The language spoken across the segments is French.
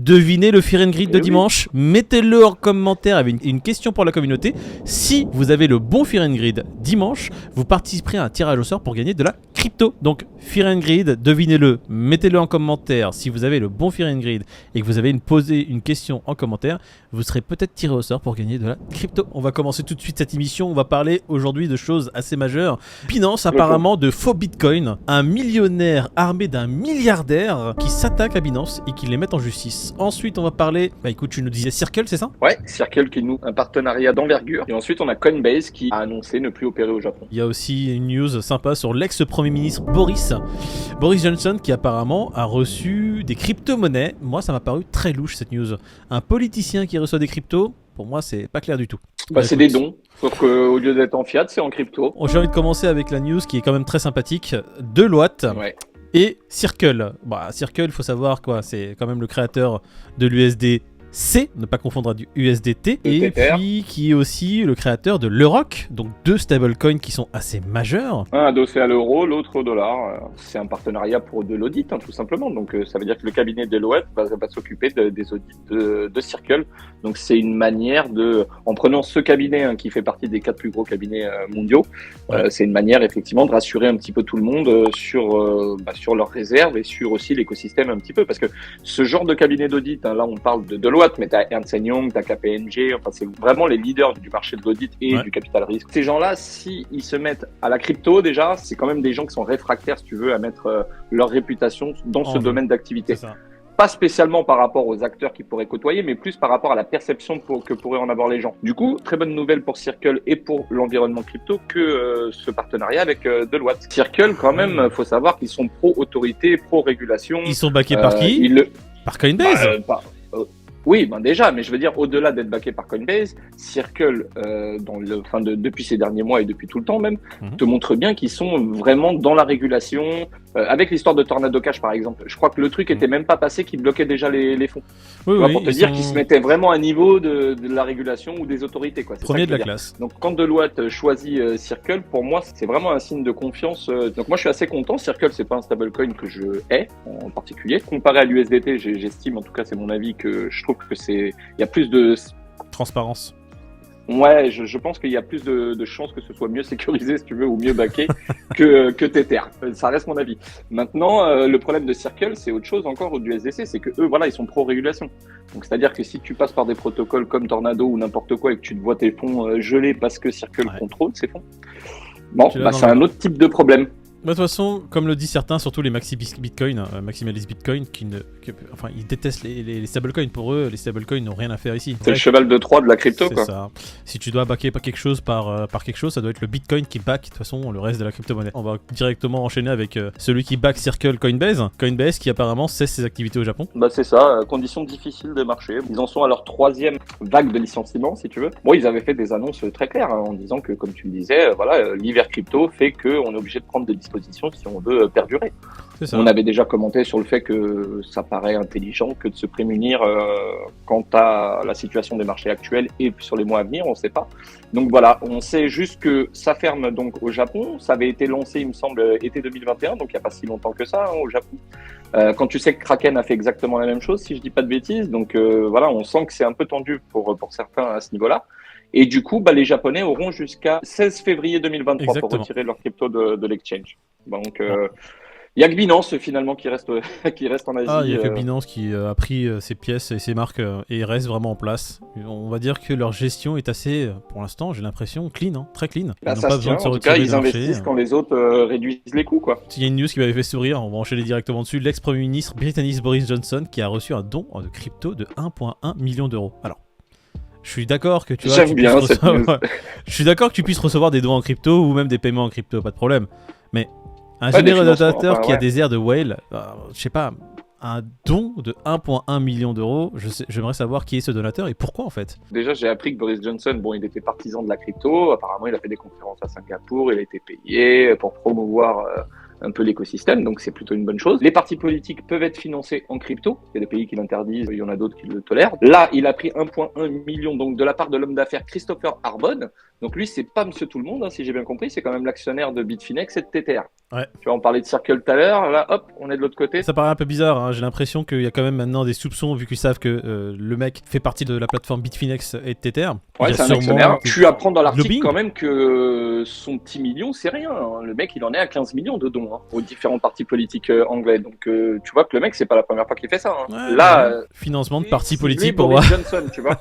Devinez le Fear and Greed de dimanche. Mettez-le en commentaire avec une question pour la communauté. Si vous avez le bon Fear and Greed dimanche, vous participerez à un tirage au sort pour gagner de la crypto. Donc Fear and Greed, devinez-le, mettez-le en commentaire. Si vous avez le bon Fear and Greed et que vous avez posé une question en commentaire, vous serez peut-être tiré au sort pour gagner de la crypto. On va commencer tout de suite cette émission. On va parler aujourd'hui de choses assez majeures. Binance apparemment de faux bitcoin. Un millionnaire armé d'un milliardaire qui s'attaque à Binance et qui les met en justice. Ensuite, on va parler... écoute, tu nous disais Circle, c'est ça? Ouais, Circle qui noue un partenariat d'envergure. Et ensuite, on a Coinbase qui a annoncé ne plus opérer au Japon. Il y a aussi une news sympa sur l'ex-premier ministre Boris Johnson qui apparemment a reçu des crypto-monnaies. Moi, ça m'a paru très louche cette news. Un politicien qui reçoit des cryptos, pour moi, c'est pas clair du tout. C'est des dons, sauf qu'au lieu d'être en fiat, c'est en crypto. J'ai envie de commencer avec la news qui est quand même très sympathique. Deloitte et Circle. Circle, il faut savoir quoi, c'est quand même le créateur de l'USDC, ne pas confondre du USDT, et puis qui est aussi le créateur de l'Euroc, donc deux stablecoins qui sont assez majeurs. Un adossé à l'euro, l'autre au dollar. C'est un partenariat pour de l'audit, tout simplement. Donc ça veut dire que le cabinet Deloitte va s'occuper des audits de Circle. Donc c'est une manière de, en prenant ce cabinet qui fait partie des 4 plus gros cabinets mondiaux, c'est une manière effectivement de rassurer un petit peu tout le monde sur leurs réserves et sur aussi l'écosystème un petit peu. Parce que ce genre de cabinet d'audit, là on parle de Deloitte, mais t'as Ernst & Young, t'as KPMG, enfin c'est vraiment les leaders du marché de l'audit et du capital risque. Ces gens-là, s'ils se mettent à la crypto déjà, c'est quand même des gens qui sont réfractaires, si tu veux, à mettre leur réputation dans ce domaine d'activité. Pas spécialement par rapport aux acteurs qu'ils pourraient côtoyer, mais plus par rapport à la perception que pourraient en avoir les gens. Du coup, très bonne nouvelle pour Circle et pour l'environnement crypto que ce partenariat avec Deloitte. Circle, quand même, faut savoir qu'ils sont pro-autorité, pro-régulation. Ils sont backés par qui? Par Coinbase. Oui, déjà, mais je veux dire, au-delà d'être backé par Coinbase, Circle, depuis ces derniers mois et depuis tout le temps même, te montre bien qu'ils sont vraiment dans la régulation. Avec l'histoire de Tornado Cash, par exemple, je crois que le truc était même pas passé, qu'ils bloquaient déjà les fonds. Pour te dire qu'ils se mettaient vraiment à niveau de la régulation ou des autorités, quoi. Premier de la classe. Donc, quand Deloitte choisit Circle, pour moi, c'est vraiment un signe de confiance. Donc, moi, je suis assez content. Circle, c'est pas un stablecoin que je hais, en particulier. Comparé à l'USDT, j'estime, en tout cas, c'est mon avis, que je trouve que il y a plus de transparence. Ouais, je pense qu'il y a plus de chances que ce soit mieux sécurisé, si tu veux, ou mieux backé que Tether. Ça reste mon avis. Maintenant, le problème de Circle, c'est autre chose encore, ou du SDC, c'est que eux, ils sont pro-régulation. Donc, c'est-à-dire que si tu passes par des protocoles comme Tornado ou n'importe quoi et que tu te vois tes fonds gelés parce que Circle contrôle ces fonds, c'est un autre type de problème. De toute façon, comme le disent certains, surtout les maximalist Bitcoin, ils détestent les stablecoins. Pour eux, les stablecoins n'ont rien à faire ici. C'est le cheval de Troie de la crypto, quoi. C'est ça. Si tu dois backer quelque chose par quelque chose, ça doit être le Bitcoin qui back, de toute façon, le reste de la crypto-monnaie. On va directement enchaîner avec celui qui back Circle, Coinbase. Coinbase qui apparemment cesse ses activités au Japon. C'est ça, conditions difficiles de marché. Ils en sont à leur 3e vague de licenciement, si tu veux. Bon, ils avaient fait des annonces très claires, en disant que, comme tu le disais, l'hiver crypto fait qu'on est obligé de prendre des dispositions si on veut perdurer. On avait déjà commenté sur le fait que ça paraît intelligent que de se prémunir quant à la situation des marchés actuels et sur les mois à venir, on ne sait pas. Donc voilà, on sait juste que ça ferme donc au Japon. Ça avait été lancé, il me semble, été 2021, donc il n'y a pas si longtemps que ça au Japon. Quand tu sais que Kraken a fait exactement la même chose, si je dis pas de bêtises, donc on sent que c'est un peu tendu pour certains à ce niveau-là. Et du coup, les Japonais auront jusqu'à 16 février 2023 pour retirer leur crypto de l'exchange. Donc, il y a que Binance finalement qui reste en Asie. Il y a que Binance qui a pris ses pièces et ses marques et reste vraiment en place. On va dire que leur gestion est assez, pour l'instant, j'ai l'impression, clean, très clean. Ils n'ont pas besoin de se retirer du marché. En tout cas, ils investissent quand les autres réduisent les coûts, quoi. Il y a une news qui m'avait fait sourire, on va enchaîner directement dessus. L'ex-premier ministre britannique Boris Johnson qui a reçu un don de crypto de 1,1 million d'euros. Alors, je suis d'accord que tu puisses recevoir des dons en crypto ou même des paiements en crypto, pas de problème. Mais un généreux donateur qui a des airs de whale, je sais pas, un don de 1,1 million d'euros, j'aimerais savoir qui est ce donateur et pourquoi en fait. Déjà, j'ai appris que Boris Johnson, il était partisan de la crypto, apparemment il a fait des conférences à Singapour, il a été payé pour promouvoir un peu l'écosystème, donc c'est plutôt une bonne chose. Les partis politiques peuvent être financés en crypto, il y a des pays qui l'interdisent, il y en a d'autres qui le tolèrent. Là, il a pris 1,1 million donc de la part de l'homme d'affaires Christopher Arbonne, Donc lui, c'est pas Monsieur Tout le Monde, hein, si j'ai bien compris, c'est quand même l'actionnaire de Bitfinex et de TTR. Ouais. Tu vois, on parlait de Circle tout à l'heure, là, hop, on est de l'autre côté. Ça paraît un peu bizarre, hein. J'ai l'impression qu'il y a quand même maintenant des soupçons, vu qu'ils savent que le mec fait partie de la plateforme Bitfinex et de Tether. Ouais, c'est un actionnaire. Tu apprends dans l'article quand même que son petit million, c'est rien. Hein. Le mec, il en est à 15 millions de dons aux différents partis politiques anglais. Donc, tu vois que le mec, c'est pas la première fois qu'il fait ça. Hein. Ouais, là, financement de partis politiques pour moi. Johnson, tu vois.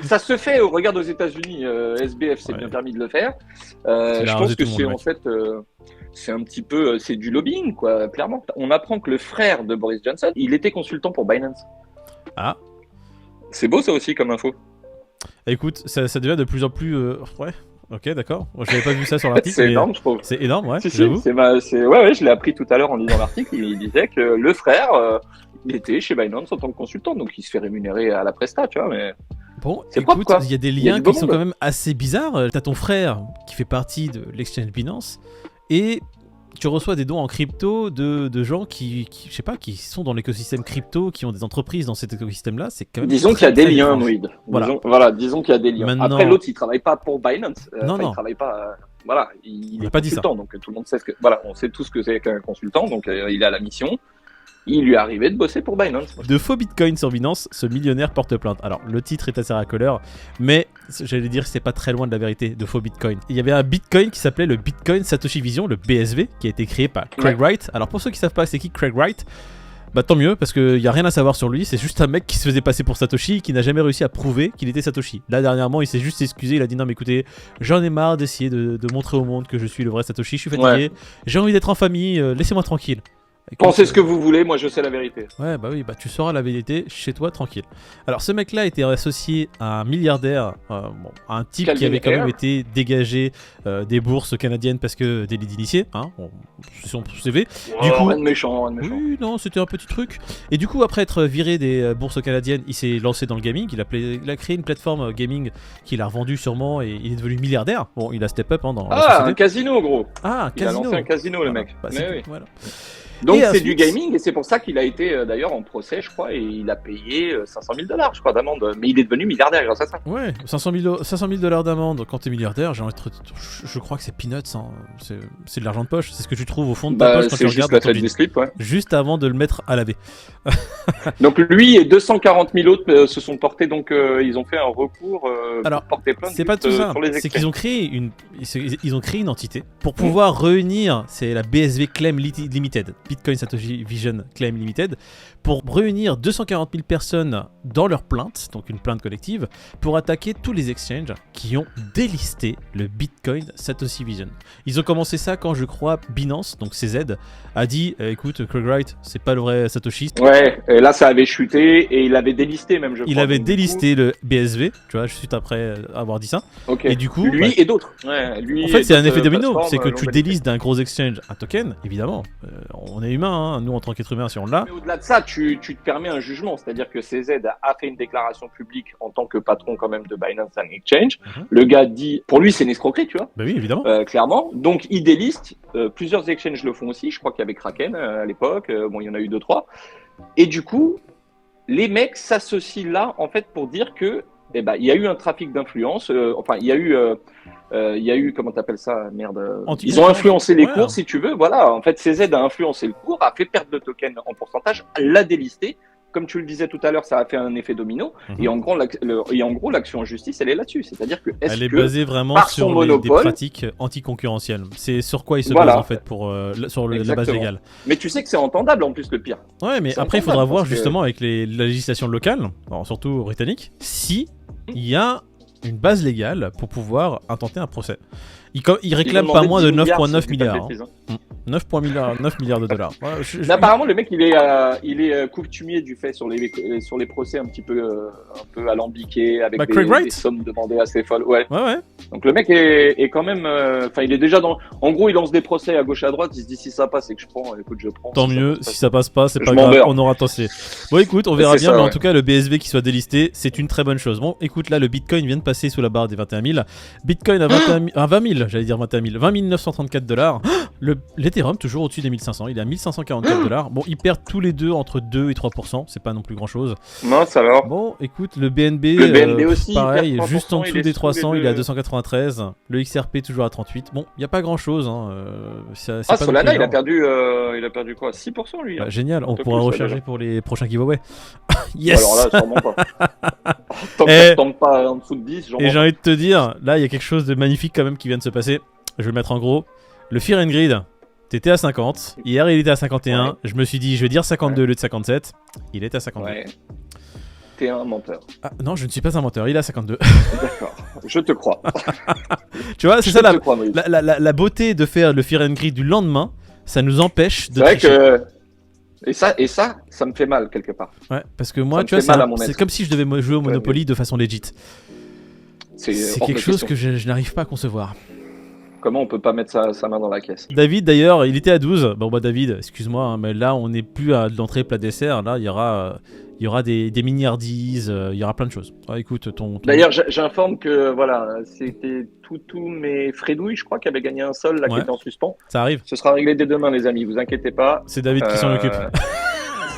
Ça se fait. Regarde aux États-Unis, SBF s'est bien permis de le faire. Je pense que c'est en fait. C'est un petit peu, c'est du lobbying, quoi, clairement. On apprend que le frère de Boris Johnson, il était consultant pour Binance. Ah. C'est beau, ça aussi, comme info. Écoute, ça devient de plus en plus... Ouais, ok, d'accord. Moi, je n'avais pas vu ça sur l'article. C'est énorme, je trouve. C'est énorme, ouais, j'avoue. Ouais, je l'ai appris tout à l'heure en lisant l'article. Il disait que le frère, il était chez Binance en tant que consultant, donc il se fait rémunérer à la presta, tu vois, mais... Bon, écoute, il y a des liens qui sont quand même assez bizarres. T'as ton frère qui fait partie de l'exchange Binance, et tu reçois des dons en crypto de gens qui je sais pas, qui sont dans l'écosystème crypto, qui ont des entreprises dans cet écosystème-là. C'est quand même. Disons qu'il y a des liens, Moïd. Voilà. Disons qu'il y a des liens. Maintenant... Après, l'autre, il travaille pas pour Binance. Non. Il travaille pas. Voilà, il est pas consultant, donc tout le monde sait ce que. Voilà, on sait tous ce que c'est qu'un consultant, donc il est à la mission. Il lui est arrivé de bosser pour Binance. De faux bitcoins sur Binance, ce millionnaire porte plainte. Alors, le titre est assez racoleur, mais j'allais dire que c'est pas très loin de la vérité, de faux bitcoins. Il y avait un bitcoin qui s'appelait le Bitcoin Satoshi Vision, le BSV, qui a été créé par Craig Wright. Alors, pour ceux qui savent pas c'est qui Craig Wright, bah tant mieux, parce qu'il y a rien à savoir sur lui. C'est juste un mec qui se faisait passer pour Satoshi, qui n'a jamais réussi à prouver qu'il était Satoshi. Là, dernièrement, il s'est juste excusé. Il a dit non, mais écoutez, j'en ai marre d'essayer de montrer au monde que je suis le vrai Satoshi. Je suis fatigué. J'ai envie d'être en famille. Laissez-moi tranquille. Pensez ce que vous voulez, moi je sais la vérité. Ouais, bah oui, bah tu sauras la vérité chez toi, tranquille. Alors, ce mec-là était associé à un milliardaire, un type Calvin qui avait quand Ayre. même été dégagé des bourses canadiennes parce que délit d'initié, hein, c'est son CV. Oh, du coup, rien de méchant, Oui, non, c'était un petit truc. Et du coup, après être viré des bourses canadiennes, il s'est lancé dans le gaming. Il a créé une plateforme gaming qu'il a revendue sûrement et il est devenu milliardaire. Bon, il a step up dans la société. Un casino, gros. Ah, un Il a casino. lancé un casino, le mec. Bah, Mais oui. voilà. Donc Et c'est ensuite- du gaming et c'est pour ça qu'il a été d'ailleurs en procès, je crois, et il a payé 500 000 $, je crois, d'amende. Mais il est devenu milliardaire grâce à ça. Ouais, 500 000 $ d'amende quand t'es milliardaire, je crois que c'est peanuts, hein. C'est de l'argent de poche, c'est ce que tu trouves au fond de ta poche quand tu C'est juste regardes la dans ton tête du vide. slip, ouais. Juste avant de le mettre à laver. Donc lui et 240 000 autres se sont portés, donc ils ont fait un recours Alors, pour porter plainte. C'est pas tout ça, sur les c'est excès. qu'ils ont créé ils ont créé une entité pour pouvoir réunir, c'est la BSV Claim Limited, Bitcoin Satoshi Vision Claim Limited, pour réunir 240 000 personnes dans leur plainte, donc une plainte collective, pour attaquer tous les exchanges qui ont délisté le Bitcoin Satoshi Vision. Ils ont commencé ça quand, je crois, Binance, donc CZ, a dit écoute, Craig Wright, c'est pas le vrai Satoshi. Ouais, et là ça avait chuté et il avait délisté même, je crois. Il avait Donc, du délisté le BSV, tu vois, juste après avoir dit ça. coup, ok. Et du coup, lui bah, et d'autres. Ouais, lui en fait, et c'est un d'autres effet domino. plateformes, C'est que l'ont tu validé. délises d'un gros exchange un token, évidemment. On est humain, hein, nous en tant qu'être humain, si on l'a. Mais au-delà de ça, tu te permets un jugement, c'est-à-dire que CZ a fait une déclaration publique en tant que patron quand même de Binance and Exchange. Mhm. Le gars dit, pour lui c'est une escroquerie, tu vois, Bah oui, évidemment. clairement. Donc il déliste, plusieurs exchanges le font aussi, je crois qu'il y avait Kraken à l'époque, bon il y en a eu 2-3. Et du coup, les mecs s'associent là en fait pour dire que il y a eu un trafic d'influence, il y a eu, comment t'appelles ça, merde, ils ont influencé les cours, si tu veux, voilà, en fait CZ a influencé le cours, a fait perdre le token en pourcentage, l'a délisté, comme tu le disais tout à l'heure, ça a fait un effet domino, et en gros l'action en justice, elle est là-dessus, c'est-à-dire que Elle est basée vraiment par son sur des monopole- pratiques anticoncurrentielles. C'est sur quoi ils se Voilà. basent en fait pour sur la base Exactement. légale. Mais tu sais que c'est entendable en plus le pire. Ouais, mais C'est après il faudra entendable, voir parce que- justement avec la législation locale, alors surtout britannique, si il y a une base légale pour pouvoir intenter un procès. Il réclame pas moins de 9,9 milliards. 9 milliards de dollars. Ouais, Apparemment, le mec, il est coutumier du fait sur les procès un peu alambiqués avec Craig Wright. des sommes demandées assez folles. Ouais. Ouais. Donc le mec est quand même, il est déjà dans. En gros, il lance des procès à gauche à droite. Il se dit si ça passe, c'est que je prends. Écoute, je prends. Tant mieux, si ça passe pas, c'est Je pas m'en grave, beurre. on aura tenté. Bon, écoute, on verra C'est bien, ça, mais en ouais. tout cas, le BSV qui soit délisté, c'est une très bonne chose. Bon, écoute, là, le Bitcoin vient de passer sous la barre des 21 000. Bitcoin à 20 000, 000, j'allais dire 21 000, 20 934 $. L'Ethereum toujours au-dessus des 1500, il est à 1544 $. Bon, ils perdent tous les deux entre 2 et 3%, c'est pas non plus grand-chose. Non, ça va. Bon, écoute, le BNB, aussi, pareil, il perd 3%, juste en il dessous est des sous 300, les il est à deux. 293. Le XRP toujours à 38. Bon, il y a pas grand-chose. Hein. C'est pas non Solana, plus il a énorme. perdu quoi? 6% lui. Bah, génial, on Un peu pourra plus, recharger déjà. pour les prochains giveaways. Yes. Alors là, sûrement pas. Tant que Eh. ça tombe pas en dessous de 10, j'en Et j'ai envie de te dire, là, il y a quelque chose de magnifique quand même qui vient de se passer. Je vais le mettre en gros. Le Fear and Greed, t'étais à 50. Hier, il était à 51. Ouais. Je me suis dit, je vais dire 52 au lieu de 57. Il est à 52. Ouais. T'es un menteur. Ah, non, je ne suis pas un menteur. Il est à 52. D'accord. Je te crois. Tu vois, c'est Je ça te crois, Moïse. la beauté de faire le Fear and Greed du lendemain. Ça nous empêche de C'est vrai tricher. que. Et ça me fait mal quelque part. Ouais, parce que moi, Ça me tu vois, fait mal à mon c'est être. comme si je devais jouer au Monopoly de façon legit. C'est C'est hors de quelque chose question. que je n'arrive pas à concevoir. Comment on peut pas mettre sa main dans la caisse? David, d'ailleurs, il était à 12. Bon, bah, David, excuse-moi, hein, mais là, on n'est plus à de l'entrée plat dessert. Là, il y aura des mini-hardies, il y aura plein de choses. Ah, écoute, ton... D'ailleurs, j'informe que voilà, c'était tous mes Fredouilles, je crois, qui avaient gagné un sol là, qui Ouais. était en suspens. Ça arrive. Ce sera réglé dès demain, les amis. Vous inquiétez pas. C'est David qui s'en occupe.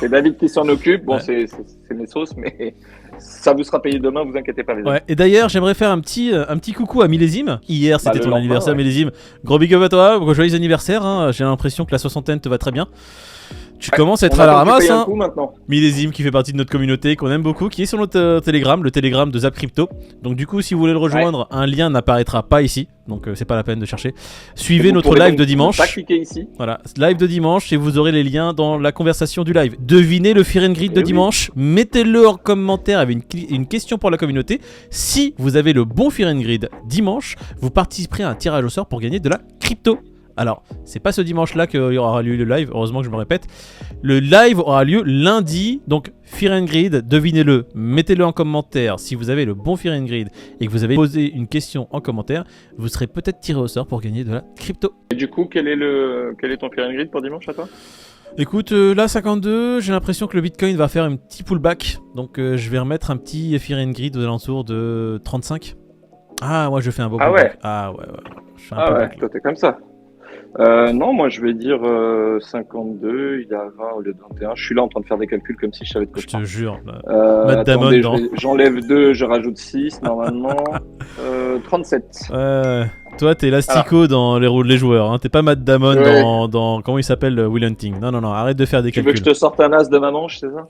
C'est David qui s'en occupe. Bon, Ouais. c'est mes sauces, mais ça vous sera payé demain. Vous inquiétez pas, les amis. Ouais. Et d'ailleurs, j'aimerais faire un petit coucou à Millésime. Hier, c'était le ton lendemain, anniversaire, ouais. Millésime. Gros big up à toi. Joyeux anniversaire. Hein. J'ai l'impression que la soixantaine te va très bien. Tu commences à être On à la attend que tu ramasse. payes un Hein. coup maintenant. Millésime qui fait partie de notre communauté, qu'on aime beaucoup, qui est sur notre Telegram, le Telegram de Zap Crypto. Donc du coup, si vous voulez le rejoindre, un lien n'apparaîtra pas ici, donc c'est pas la peine de chercher. Suivez Vous notre pourrez live donc de dimanche. Pas cliquer ici. Voilà, live de dimanche et vous aurez les liens dans la conversation du live. Devinez le Fear and Greed de Eh oui. dimanche, mettez-le en commentaire avec une question pour la communauté. Si vous avez le bon Fear and Greed dimanche, vous participerez à un tirage au sort pour gagner de la crypto. Alors, c'est pas ce dimanche-là qu'il y aura lieu le live, heureusement que je me répète. Le live aura lieu lundi, donc Fear and Greed, devinez-le, mettez-le en commentaire. Si vous avez le bon Fear and Greed et que vous avez posé une question en commentaire, vous serez peut-être tiré au sort pour gagner de la crypto. Et du coup, quel est ton Fear and Greed pour dimanche à toi? Écoute, là 52, j'ai l'impression que le Bitcoin va faire un petit pullback, donc je vais remettre un petit Fear and Greed aux alentours de 35. Ah, moi je fais un beau Ah pullback. ouais. Ah ouais. Je fais un Ah ouais, pullback. toi t'es comme ça. Non, moi je vais dire 52, il est à 20 au lieu de 21. Je suis là en train de faire des calculs comme si je savais de quoi Je je parle. te jure. Matt Damon Attendez, dans- j'enlève 2, je rajoute 6 normalement. 37. Toi, t'es Lastico dans les rôles des joueurs. Hein. T'es pas Matt Damon Ouais. dans comment il s'appelle Will Hunting. Non, arrête de faire des Tu veux que calculs. je te sorte un as de ma manche, c'est ça?